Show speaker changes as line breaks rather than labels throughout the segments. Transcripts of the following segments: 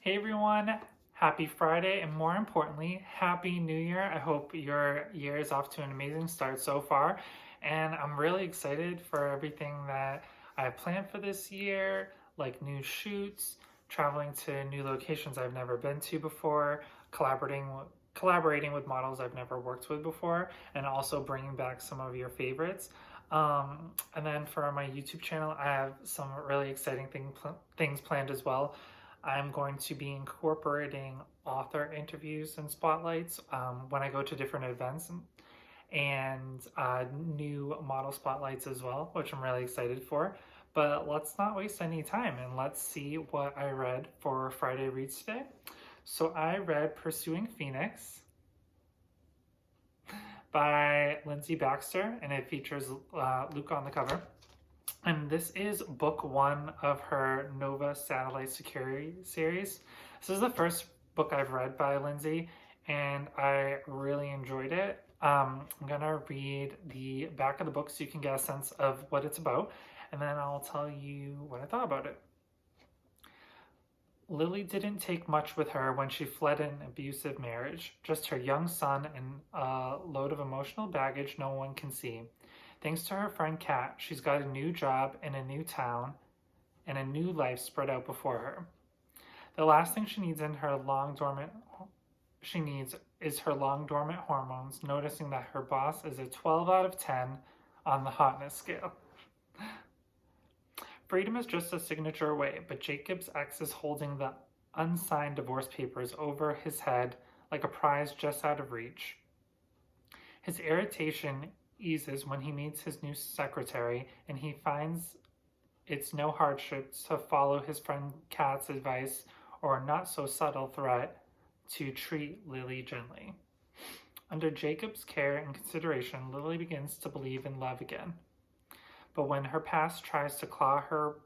Hey everyone, happy Friday, and more importantly, happy New Year. I hope your year is off to an amazing start so far, and I'm really excited for everything that I have planned for this year, like new shoots, traveling to new locations I've never been to before, collaborating with models I've never worked with before, and also bringing back some of your favorites. And then for my YouTube channel, I have some really exciting things planned as well. I'm going to be incorporating author interviews and spotlights when I go to different events and new model spotlights as well, which I'm really excited for. But let's not waste any time and let's see what I read for Friday Reads today. So I read Pursuing Phoenix by Linzi Baxter, and it features Luke on the cover. And this is book one of her Nova Satellite Security series. This is the first book I've read by Linzi, and I really enjoyed it. I'm gonna read the back of the book so you can get a sense of what it's about, and then I'll tell you what I thought about it. Lily didn't take much with her when she fled an abusive marriage, just her young son and a load of emotional baggage no one can see. Thanks to her friend Kat, she's got a new job in a new town and a new life spread out before her. The last thing she needs is her long-dormant hormones, noticing that her boss is a 12 out of 10 on the hotness scale. Freedom is just a signature away, but Jacob's ex is holding the unsigned divorce papers over his head like a prize just out of reach. His irritation eases when he meets his new secretary and he finds it's no hardship to follow his friend Kat's advice or a not so subtle threat to treat Lily gently. Under Jacob's care and consideration, Lily begins to believe in love again. But when her past tries to claw her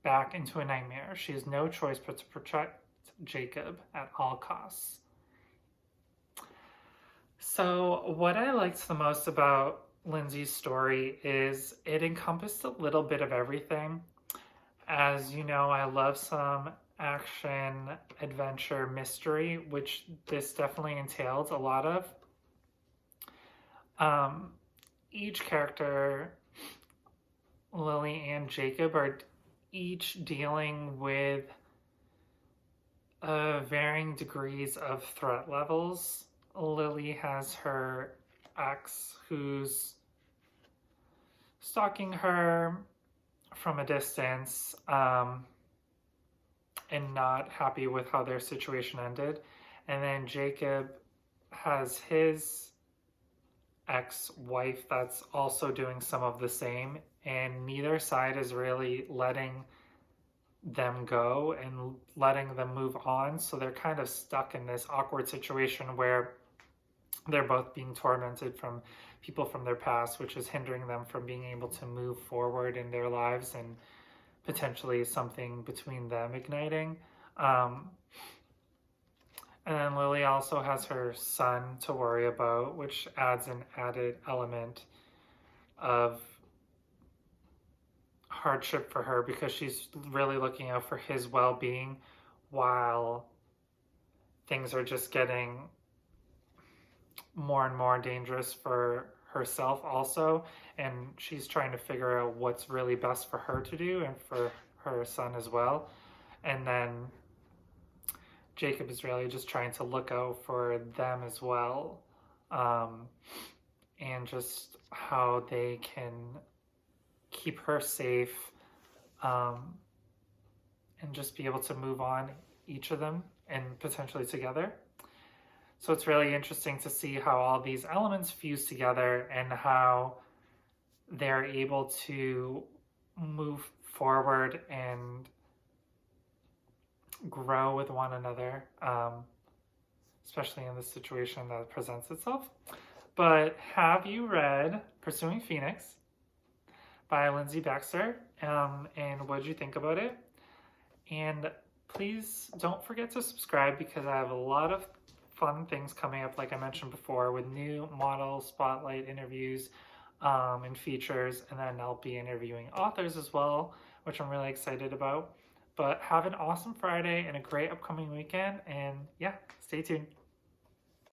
back into a nightmare, she has no choice but to protect Jacob at all costs. So what I liked the most about Linzi's story is it encompassed a little bit of everything. As you know, I love some action, adventure, mystery, which this definitely entailed a lot of. Each character, Lily and Jacob, are each dealing with varying degrees of threat levels. Lily has her ex who's stalking her from a distance and not happy with how their situation ended. And then Jacob has his ex-wife that's also doing some of the same, and neither side is really letting them go and letting them move on. So they're kind of stuck in this awkward situation where they're both being tormented from people from their past, which is hindering them from being able to move forward in their lives and potentially something between them igniting. And then Lily also has her son to worry about, which adds an added element of hardship for her because she's really looking out for his well-being while things are just getting more and more dangerous for herself also, and she's trying to figure out what's really best for her to do and for her son as well. And then Jacob is really just trying to look out for them as well, and just how they can keep her safe, and just be able to move on, each of them, and potentially together. So it's really interesting to see how all these elements fuse together and how they're able to move forward and grow with one another, especially in this situation that presents itself. But have you read Pursuing Phoenix by Linzi Baxter? And what did you think about it? And please don't forget to subscribe because I have a lot of fun things coming up, like I mentioned before, with new model spotlight interviews and features, and then I'll be interviewing authors as well, which I'm really excited about. But have an awesome Friday and a great upcoming weekend. And yeah, stay tuned.